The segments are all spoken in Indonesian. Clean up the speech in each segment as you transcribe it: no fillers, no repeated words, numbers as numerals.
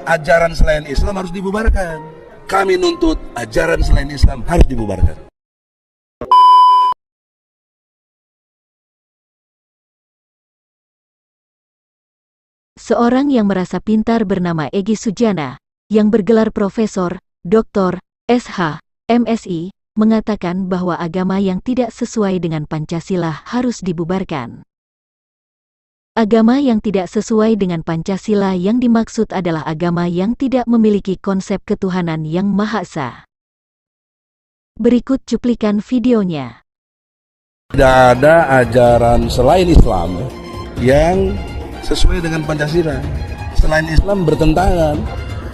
ajaran selain Islam harus dibubarkan. Kami nuntut ajaran selain Islam harus dibubarkan. Seorang yang merasa pintar bernama Egy Sujana, yang bergelar Profesor, Doktor, SH, MSI, mengatakan bahwa agama yang tidak sesuai dengan Pancasila harus dibubarkan. Agama yang tidak sesuai dengan Pancasila yang dimaksud adalah agama yang tidak memiliki konsep ketuhanan yang Maha Esa. Berikut cuplikan videonya. Tidak ada ajaran selain Islam yang sesuai dengan Pancasila. Selain Islam bertentangan,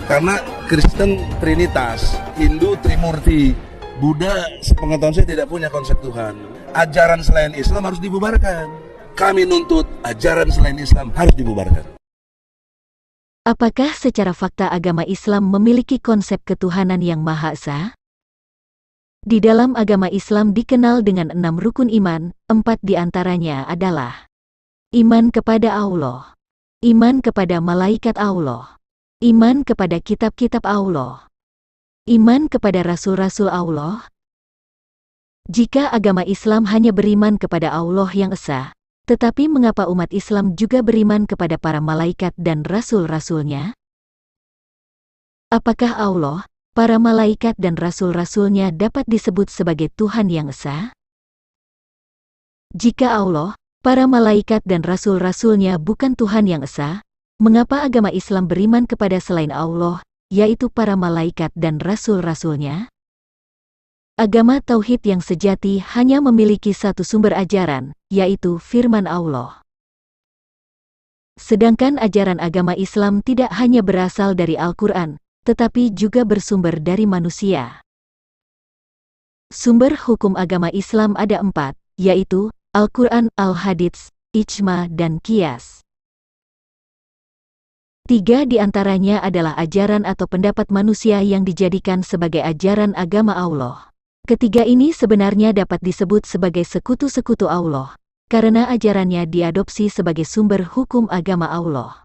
karena Kristen Trinitas, Hindu Trimurti, Buddha sepengetahuan saya tidak punya konsep Tuhan. Ajaran selain Islam harus dibubarkan. Kami nuntut ajaran selain Islam harus dibubarkan. Apakah secara fakta agama Islam memiliki konsep ketuhanan yang Maha Esa? Di dalam agama Islam dikenal dengan 6 rukun iman, 4 diantaranya adalah iman kepada Allah, iman kepada malaikat Allah, iman kepada kitab-kitab Allah, iman kepada rasul-rasul Allah. Jika agama Islam hanya beriman kepada Allah yang Esa, tetapi mengapa umat Islam juga beriman kepada para malaikat dan rasul-rasulnya? Apakah Allah, para malaikat dan rasul-rasulnya dapat disebut sebagai Tuhan yang Esa? Jika Allah, para malaikat dan rasul-rasulnya bukan Tuhan yang Esa, mengapa agama Islam beriman kepada selain Allah, yaitu para malaikat dan rasul-rasulnya? Agama Tauhid yang sejati hanya memiliki satu sumber ajaran, yaitu firman Allah. Sedangkan ajaran agama Islam tidak hanya berasal dari Al-Quran, tetapi juga bersumber dari manusia. Sumber hukum agama Islam ada 4, yaitu Al-Quran, Al-Hadits, Ijma, dan Qiyas. 3 di antaranya adalah ajaran atau pendapat manusia yang dijadikan sebagai ajaran agama Allah. Ketiga ini sebenarnya dapat disebut sebagai sekutu-sekutu Allah, karena ajarannya diadopsi sebagai sumber hukum agama Allah.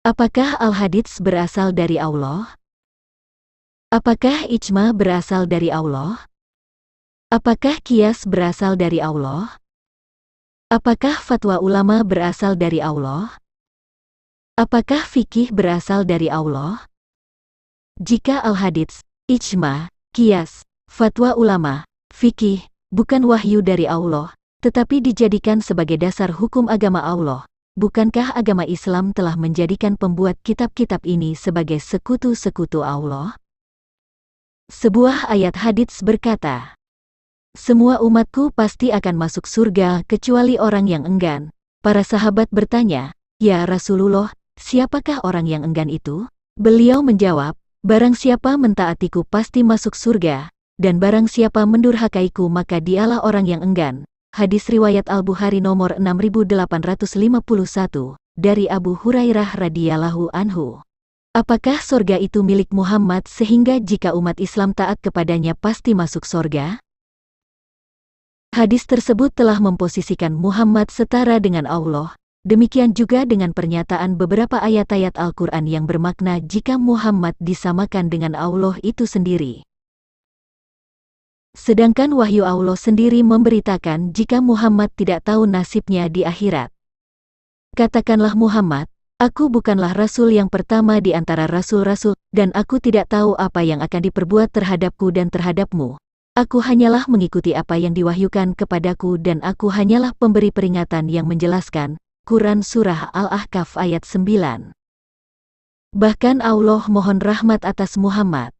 Apakah Al-Hadits berasal dari Allah? Apakah Ijma berasal dari Allah? Apakah Qiyas berasal dari Allah? Apakah fatwa ulama berasal dari Allah? Apakah fikih berasal dari Allah? Jika Al-Hadits, Ijma, Qiyas, fatwa ulama, fikih, bukan wahyu dari Allah, tetapi dijadikan sebagai dasar hukum agama Allah, bukankah agama Islam telah menjadikan pembuat kitab-kitab ini sebagai sekutu-sekutu Allah? Sebuah ayat hadits berkata, "Semua umatku pasti akan masuk surga kecuali orang yang enggan." Para sahabat bertanya, "Ya Rasulullah, siapakah orang yang enggan itu?" Beliau menjawab, "Barang siapa mentaatiku pasti masuk surga, dan barang siapa mendurhakaiku maka dialah orang yang enggan." Hadis riwayat Al-Bukhari nomor 6851, dari Abu Hurairah radhiyallahu anhu. Apakah surga itu milik Muhammad sehingga jika umat Islam taat kepadanya pasti masuk surga? Hadis tersebut telah memposisikan Muhammad setara dengan Allah. Demikian juga dengan pernyataan beberapa ayat-ayat Al-Quran yang bermakna jika Muhammad disamakan dengan Allah itu sendiri. Sedangkan wahyu Allah sendiri memberitakan jika Muhammad tidak tahu nasibnya di akhirat. Katakanlah Muhammad, "Aku bukanlah Rasul yang pertama di antara Rasul-Rasul, dan aku tidak tahu apa yang akan diperbuat terhadapku dan terhadapmu. Aku hanyalah mengikuti apa yang diwahyukan kepadaku dan aku hanyalah pemberi peringatan yang menjelaskan." Quran Surah Al-Ahqaf ayat 9. Bahkan Allah mohon rahmat atas Muhammad.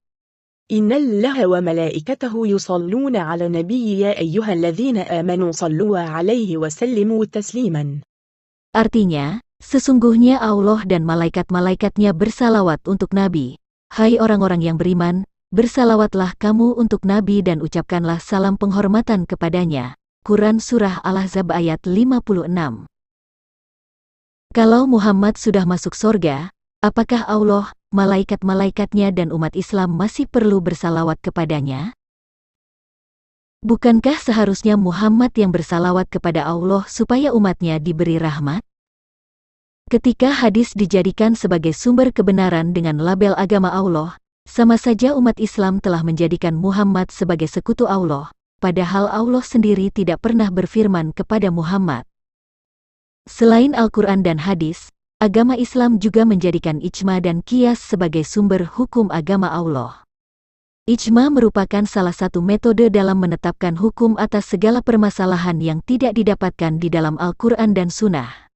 Innallaha wa malaikatahu yusalluna ala nabiyyi ya ayyuhalladzina amanu sallu alaihi wa sallimu tasliman. Artinya, sesungguhnya Allah dan malaikat-malaikatnya bersalawat untuk Nabi. Hai orang-orang yang beriman, bersalawatlah kamu untuk Nabi dan ucapkanlah salam penghormatan kepadanya. Quran Surah Al-Ahzab ayat 56. Kalau Muhammad sudah masuk surga, apakah Allah, malaikat-malaikatnya dan umat Islam masih perlu bersalawat kepadanya? Bukankah seharusnya Muhammad yang bersalawat kepada Allah supaya umatnya diberi rahmat? Ketika hadis dijadikan sebagai sumber kebenaran dengan label agama Allah, sama saja umat Islam telah menjadikan Muhammad sebagai sekutu Allah, padahal Allah sendiri tidak pernah berfirman kepada Muhammad. Selain Al-Quran dan hadis, agama Islam juga menjadikan ijma dan qiyas sebagai sumber hukum agama Allah. Ijma merupakan salah satu metode dalam menetapkan hukum atas segala permasalahan yang tidak didapatkan di dalam Al-Quran dan Sunnah.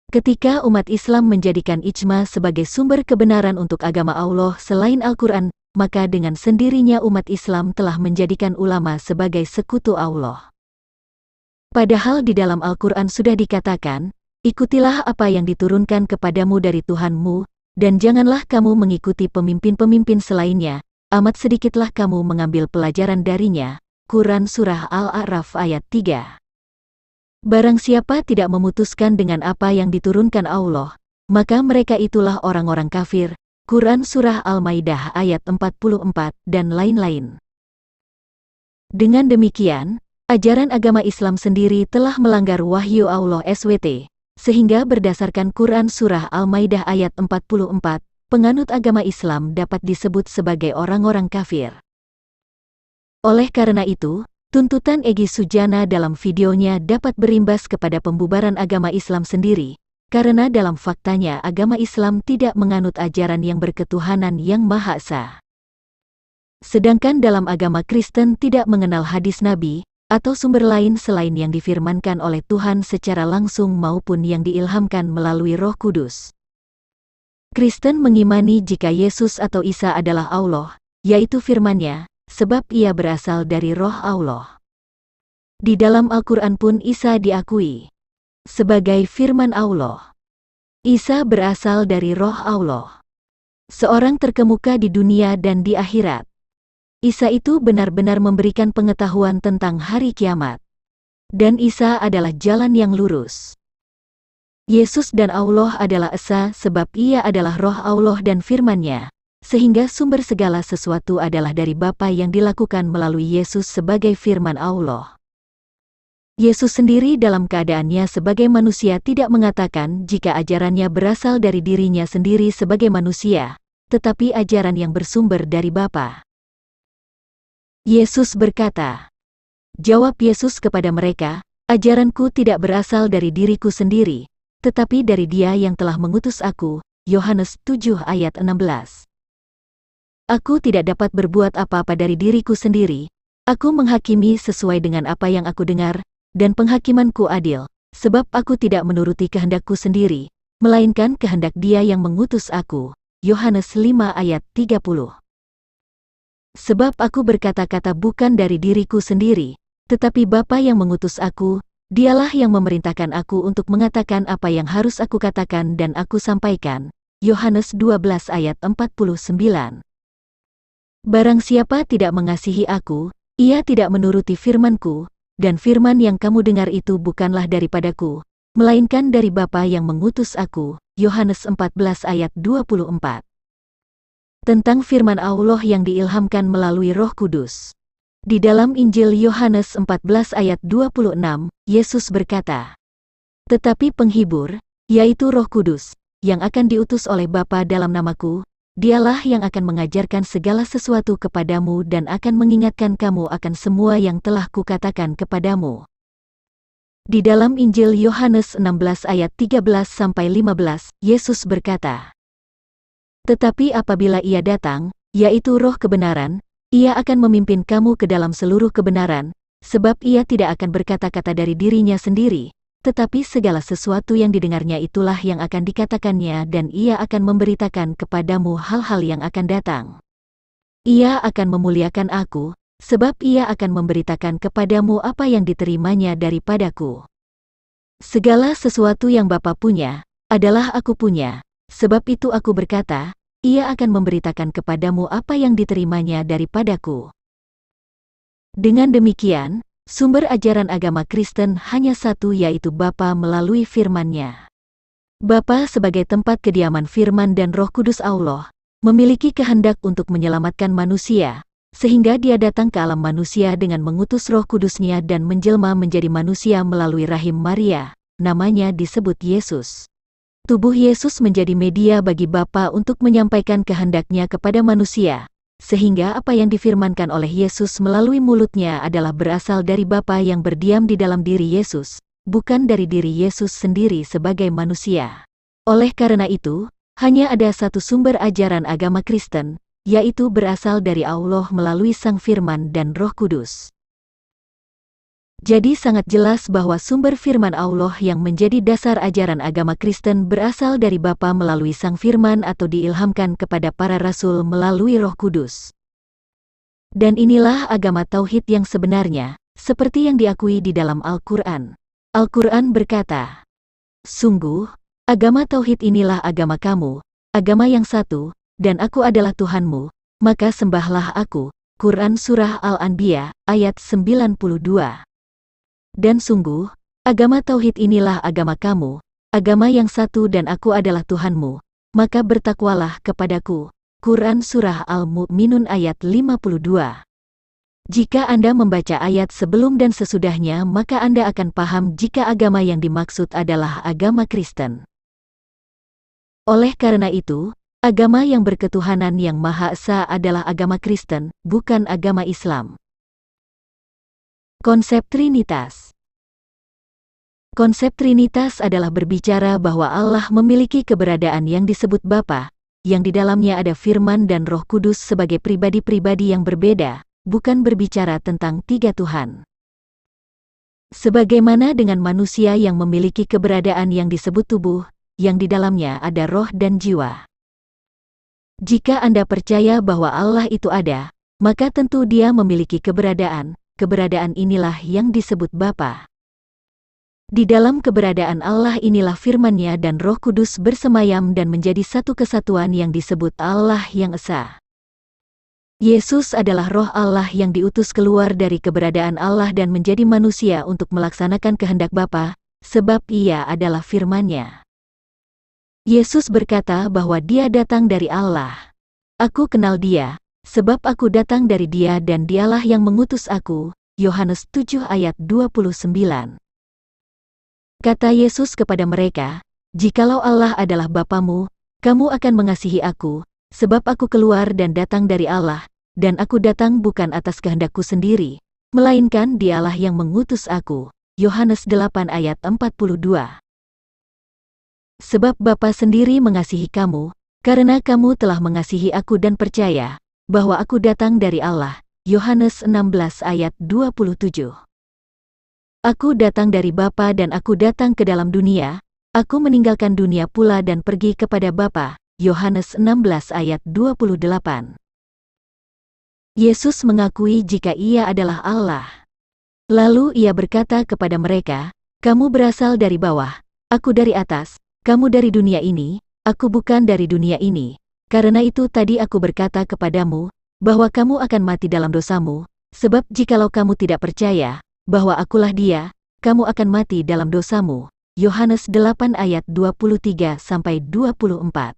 Ketika umat Islam menjadikan ijma sebagai sumber kebenaran untuk agama Allah selain Al-Quran, maka dengan sendirinya umat Islam telah menjadikan ulama sebagai sekutu Allah. Padahal di dalam Al-Quran sudah dikatakan, ikutilah apa yang diturunkan kepadamu dari Tuhanmu, dan janganlah kamu mengikuti pemimpin-pemimpin selainnya, amat sedikitlah kamu mengambil pelajaran darinya. Quran Surah Al-A'raf ayat 3. Barang siapa tidak memutuskan dengan apa yang diturunkan Allah, maka mereka itulah orang-orang kafir. Quran Surah Al-Maidah ayat 44, dan lain-lain. Dengan demikian, ajaran agama Islam sendiri telah melanggar wahyu Allah SWT, sehingga berdasarkan Quran Surah Al-Maidah ayat 44, penganut agama Islam dapat disebut sebagai orang-orang kafir. Oleh karena itu, tuntutan Egy Sujana dalam videonya dapat berimbas kepada pembubaran agama Islam sendiri, karena dalam faktanya agama Islam tidak menganut ajaran yang berketuhanan yang Maha Esa. Sedangkan dalam agama Kristen tidak mengenal hadis Nabi, atau sumber lain selain yang difirmankan oleh Tuhan secara langsung maupun yang diilhamkan melalui Roh Kudus. Kristen mengimani jika Yesus atau Isa adalah Allah, yaitu firman-Nya, sebab ia berasal dari Roh Allah. Di dalam Al-Quran pun Isa diakui sebagai firman Allah. Isa berasal dari Roh Allah, seorang terkemuka di dunia dan di akhirat. Isa itu benar-benar memberikan pengetahuan tentang hari kiamat. Dan Isa adalah jalan yang lurus. Yesus dan Allah adalah Esa sebab ia adalah Roh Allah dan firman-Nya. Sehingga sumber segala sesuatu adalah dari Bapa yang dilakukan melalui Yesus sebagai firman Allah. Yesus sendiri dalam keadaannya sebagai manusia tidak mengatakan jika ajarannya berasal dari dirinya sendiri sebagai manusia, tetapi ajaran yang bersumber dari Bapa. Yesus berkata, jawab Yesus kepada mereka, ajaranku tidak berasal dari diriku sendiri, tetapi dari Dia yang telah mengutus aku. Yohanes 7 ayat 16. Aku tidak dapat berbuat apa-apa dari diriku sendiri. Aku menghakimi sesuai dengan apa yang aku dengar, dan penghakimanku adil, sebab aku tidak menuruti kehendakku sendiri, melainkan kehendak Dia yang mengutus aku. Yohanes 5 ayat 30. Sebab aku berkata-kata bukan dari diriku sendiri, tetapi Bapa yang mengutus aku, Dialah yang memerintahkan aku untuk mengatakan apa yang harus aku katakan dan aku sampaikan. Yohanes 12 ayat 49. Barang siapa tidak mengasihi aku, ia tidak menuruti firman-Ku, dan firman yang kamu dengar itu bukanlah daripadaku, melainkan dari Bapa yang mengutus aku. Yohanes 14 ayat 24. Tentang firman Allah yang diilhamkan melalui Roh Kudus. Di dalam Injil Yohanes 14 ayat 26, Yesus berkata, tetapi penghibur, yaitu Roh Kudus, yang akan diutus oleh Bapa dalam namaku, Dialah yang akan mengajarkan segala sesuatu kepadamu dan akan mengingatkan kamu akan semua yang telah kukatakan kepadamu. Di dalam Injil Yohanes 16 ayat 13-15, Yesus berkata, tetapi apabila Ia datang, yaitu Roh kebenaran, Ia akan memimpin kamu ke dalam seluruh kebenaran, sebab Ia tidak akan berkata-kata dari dirinya sendiri, tetapi segala sesuatu yang didengarnya itulah yang akan dikatakannya dan Ia akan memberitakan kepadamu hal-hal yang akan datang. Ia akan memuliakan aku, sebab Ia akan memberitakan kepadamu apa yang diterimanya daripadaku. Segala sesuatu yang Bapa punya, adalah aku punya, sebab itu aku berkata, Ia akan memberitakan kepadamu apa yang diterimanya daripadaku. Dengan demikian, sumber ajaran agama Kristen hanya satu yaitu Bapa melalui firman-Nya. Bapa sebagai tempat kediaman firman dan Roh Kudus Allah, memiliki kehendak untuk menyelamatkan manusia, sehingga Dia datang ke alam manusia dengan mengutus Roh Kudus-Nya dan menjelma menjadi manusia melalui rahim Maria, namanya disebut Yesus. Tubuh Yesus menjadi media bagi Bapa untuk menyampaikan kehendak-Nya kepada manusia, sehingga apa yang difirmankan oleh Yesus melalui mulutnya adalah berasal dari Bapa yang berdiam di dalam diri Yesus, bukan dari diri Yesus sendiri sebagai manusia. Oleh karena itu, hanya ada satu sumber ajaran agama Kristen, yaitu berasal dari Allah melalui Sang Firman dan Roh Kudus. Jadi sangat jelas bahwa sumber firman Allah yang menjadi dasar ajaran agama Kristen berasal dari Bapa melalui Sang Firman atau diilhamkan kepada para rasul melalui Roh Kudus. Dan inilah agama tauhid yang sebenarnya, seperti yang diakui di dalam Al-Quran. Al-Quran berkata, "Sungguh, agama tauhid inilah agama kamu, agama yang satu, dan aku adalah Tuhanmu, maka sembahlah aku." Quran Surah Al-Anbiya, ayat 92. Dan sungguh, agama tauhid inilah agama kamu, agama yang satu dan aku adalah Tuhanmu, maka bertakwalah kepadaku. Quran Surah Al-Mu'minun ayat 52. Jika Anda membaca ayat sebelum dan sesudahnya maka Anda akan paham jika agama yang dimaksud adalah agama Kristen. Oleh karena itu, agama yang berketuhanan yang Maha Esa adalah agama Kristen, bukan agama Islam. Konsep Trinitas. Konsep Trinitas adalah berbicara bahwa Allah memiliki keberadaan yang disebut Bapa, yang di dalamnya ada Firman dan Roh Kudus sebagai pribadi-pribadi yang berbeda, bukan berbicara tentang tiga Tuhan. Sebagaimana dengan manusia yang memiliki keberadaan yang disebut tubuh, yang di dalamnya ada roh dan jiwa. Jika Anda percaya bahwa Allah itu ada, maka tentu Dia memiliki keberadaan inilah yang disebut Bapa. Di dalam keberadaan Allah inilah firman-Nya dan Roh Kudus bersemayam dan menjadi satu kesatuan yang disebut Allah yang Esa. Yesus adalah Roh Allah yang diutus keluar dari keberadaan Allah dan menjadi manusia untuk melaksanakan kehendak Bapa, sebab Ia adalah firman-Nya. Yesus berkata bahwa Dia datang dari Allah. Aku kenal Dia, sebab aku datang dari Dia dan Dialah yang mengutus aku. Yohanes 7 ayat 29. Kata Yesus kepada mereka, "Jikalau Allah adalah Bapamu, kamu akan mengasihi aku, sebab aku keluar dan datang dari Allah, dan aku datang bukan atas kehendakku sendiri, melainkan Dialah yang mengutus aku." Yohanes 8 ayat 42. Sebab Bapa sendiri mengasihi kamu, karena kamu telah mengasihi aku dan percaya bahwa aku datang dari Allah. Yohanes 16 ayat 27. Aku datang dari Bapa dan aku datang ke dalam dunia, aku meninggalkan dunia pula dan pergi kepada Bapa. Yohanes 16 ayat 28. Yesus mengakui jika Ia adalah Allah. Lalu Ia berkata kepada mereka, "Kamu berasal dari bawah, aku dari atas, kamu dari dunia ini, aku bukan dari dunia ini. Karena itu tadi aku berkata kepadamu, bahwa kamu akan mati dalam dosamu, sebab jikalau kamu tidak percaya, bahwa akulah Dia, kamu akan mati dalam dosamu." Yohanes 8 ayat 23-24.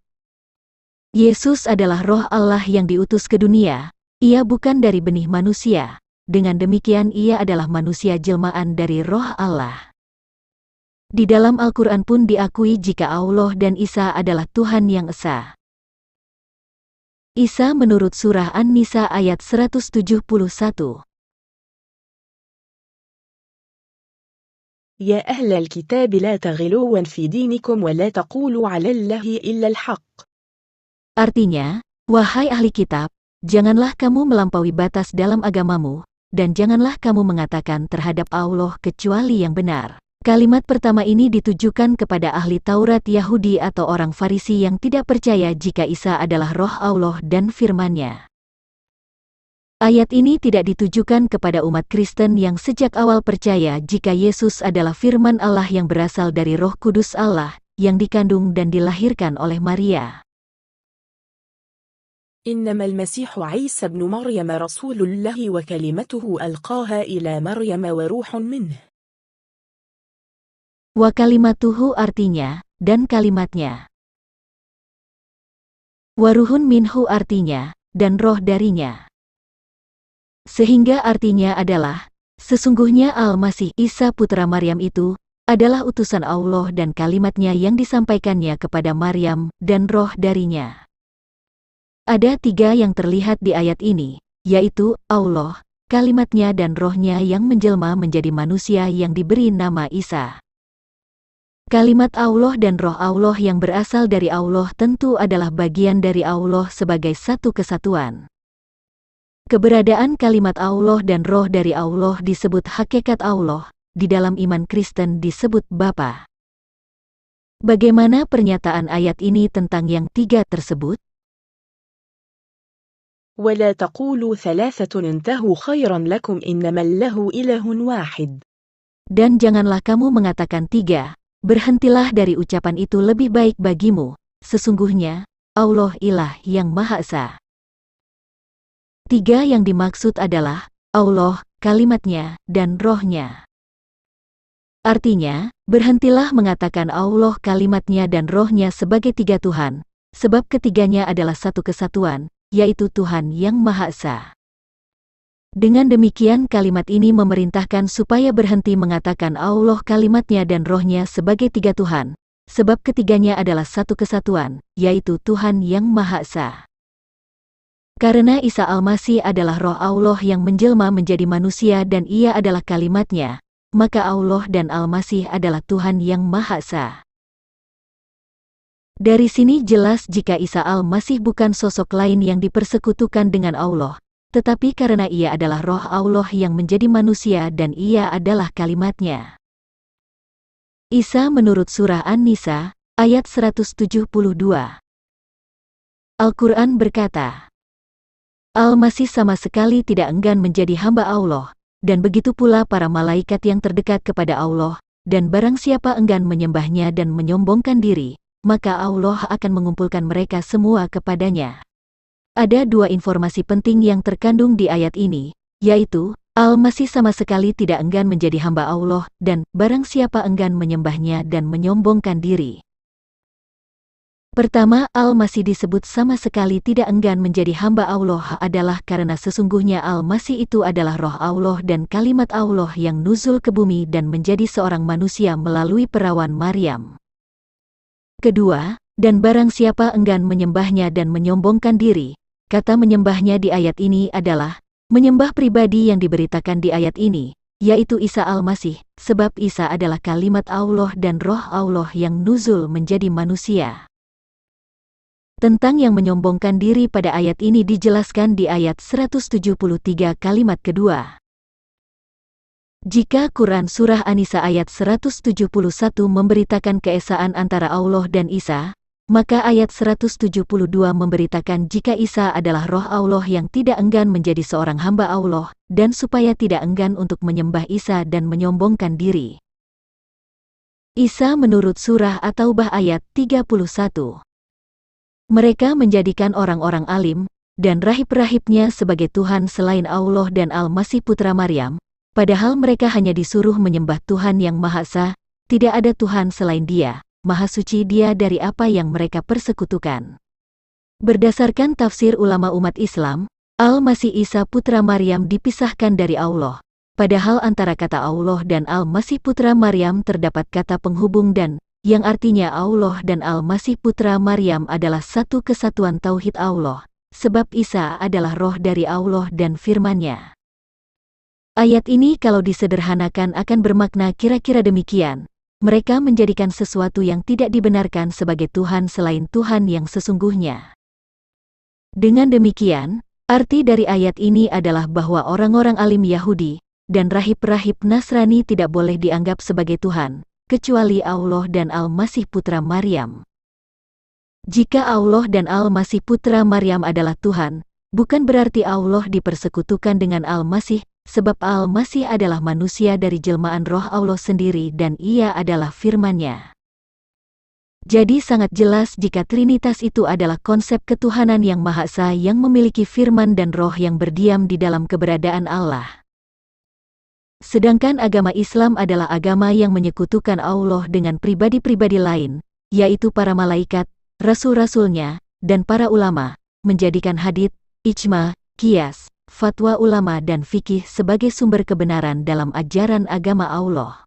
Yesus adalah Roh Allah yang diutus ke dunia, Ia bukan dari benih manusia, dengan demikian Ia adalah manusia jelmaan dari Roh Allah. Di dalam Al-Quran pun diakui jika Allah dan Isa adalah Tuhan yang Esa. Isa menurut surah An-Nisa ayat 171. يا أهل الكتاب لا تغلوا في دينكم ولا تقولوا على الله إلا الحق. Artinya, wahai ahli kitab, janganlah kamu melampaui batas dalam agamamu, dan janganlah kamu mengatakan terhadap Allah kecuali yang benar. Kalimat pertama ini ditujukan kepada ahli Taurat Yahudi atau orang Farisi yang tidak percaya jika Isa adalah Roh Allah dan firman-Nya. Ayat ini tidak ditujukan kepada umat Kristen yang sejak awal percaya jika Yesus adalah firman Allah yang berasal dari Roh Kudus Allah, yang dikandung dan dilahirkan oleh Maria. إنما المسيح عيسى ابن مريم رسول الله وكلمته ألقاها إلى مريم وروح منه. Wa kalimatuhu artinya, dan kalimatnya. Waruhun minhu artinya, dan roh darinya. Sehingga artinya adalah, sesungguhnya Al-Masih Isa putra Maryam itu, adalah utusan Allah dan kalimatnya yang disampaikannya kepada Maryam dan roh darinya. Ada 3 yang terlihat di ayat ini, yaitu Allah, kalimatnya dan rohnya yang menjelma menjadi manusia yang diberi nama Isa. Kalimat Allah dan roh Allah yang berasal dari Allah tentu adalah bagian dari Allah sebagai satu kesatuan. Keberadaan kalimat Allah dan roh dari Allah disebut hakikat Allah, di dalam iman Kristen disebut Bapa. Bagaimana pernyataan ayat ini tentang yang 3 tersebut? ولا تقولوا 3 انتهوا خيرا لكم إنما الله إله واحد. Dan janganlah kamu mengatakan 3, berhentilah dari ucapan itu lebih baik bagimu, sesungguhnya, Allah ilah yang Maha Esa. 3 yang dimaksud adalah, Allah, kalimatnya, dan rohnya. Artinya, berhentilah mengatakan Allah kalimatnya dan rohnya sebagai 3 Tuhan, sebab ketiganya adalah satu kesatuan, yaitu Tuhan yang Maha Esa. Dengan demikian kalimat ini memerintahkan supaya berhenti mengatakan Allah kalimatnya dan rohnya sebagai 3 Tuhan, sebab ketiganya adalah satu kesatuan, yaitu Tuhan yang Maha Esa. Karena Isa Al-Masih adalah roh Allah yang menjelma menjadi manusia dan ia adalah kalimatnya, maka Allah dan Al-Masih adalah Tuhan yang Maha Esa. Dari sini jelas jika Isa Al-Masih bukan sosok lain yang dipersekutukan dengan Allah, tetapi karena ia adalah roh Allah yang menjadi manusia dan ia adalah kalimatnya. Isa menurut surah An-Nisa, ayat 172. Al-Quran berkata, Al-Masih sama sekali tidak enggan menjadi hamba Allah, dan begitu pula para malaikat yang terdekat kepada Allah, dan barang siapa enggan menyembahnya dan menyombongkan diri, maka Allah akan mengumpulkan mereka semua kepadanya. Ada 2 informasi penting yang terkandung di ayat ini, yaitu, Al-Masih sama sekali tidak enggan menjadi hamba Allah, dan barang siapa enggan menyembahnya dan menyombongkan diri. Pertama, Al-Masih disebut sama sekali tidak enggan menjadi hamba Allah adalah karena sesungguhnya Al-Masih itu adalah roh Allah dan kalimat Allah yang nuzul ke bumi dan menjadi seorang manusia melalui perawan Maryam. Kedua, dan barang siapa enggan menyembahnya dan menyombongkan diri, kata menyembahnya di ayat ini adalah, menyembah pribadi yang diberitakan di ayat ini, yaitu Isa Al-Masih, sebab Isa adalah kalimat Allah dan roh Allah yang nuzul menjadi manusia. Tentang yang menyombongkan diri pada ayat ini dijelaskan di ayat 173 kalimat kedua. Jika Quran Surah An-Nisa ayat 171 memberitakan keesaan antara Allah dan Isa, maka ayat 172 memberitakan jika Isa adalah roh Allah yang tidak enggan menjadi seorang hamba Allah, dan supaya tidak enggan untuk menyembah Isa dan menyombongkan diri. Isa menurut surah At-Taubah ayat 31. Mereka menjadikan orang-orang alim, dan rahib-rahibnya sebagai Tuhan selain Allah dan Al-Masih putra Maryam, padahal mereka hanya disuruh menyembah Tuhan yang Maha Esa, tidak ada Tuhan selain Dia. Maha suci Dia dari apa yang mereka persekutukan. Berdasarkan tafsir ulama umat Islam, Al-Masih Isa putra Maryam dipisahkan dari Allah, padahal antara kata Allah dan Al-Masih putra Maryam terdapat kata penghubung dan, yang artinya Allah dan Al-Masih putra Maryam adalah satu kesatuan tauhid Allah, sebab Isa adalah roh dari Allah dan firman-Nya. Ayat ini kalau disederhanakan akan bermakna kira-kira demikian. Mereka menjadikan sesuatu yang tidak dibenarkan sebagai Tuhan selain Tuhan yang sesungguhnya. Dengan demikian, arti dari ayat ini adalah bahwa orang-orang alim Yahudi dan rahib-rahib Nasrani tidak boleh dianggap sebagai Tuhan, kecuali Allah dan Al-Masih putra Maryam. Jika Allah dan Al-Masih putra Maryam adalah Tuhan, bukan berarti Allah dipersekutukan dengan Al-Masih, sebab Al-Masih adalah manusia dari jelmaan roh Allah sendiri dan ia adalah firman-Nya. Jadi sangat jelas jika Trinitas itu adalah konsep ketuhanan yang Maha Esa yang memiliki firman dan roh yang berdiam di dalam keberadaan Allah. Sedangkan agama Islam adalah agama yang menyekutukan Allah dengan pribadi-pribadi lain, yaitu para malaikat, rasul-rasulnya, dan para ulama, menjadikan hadits, ijma, qiyas, fatwa ulama dan fikih sebagai sumber kebenaran dalam ajaran agama Allah.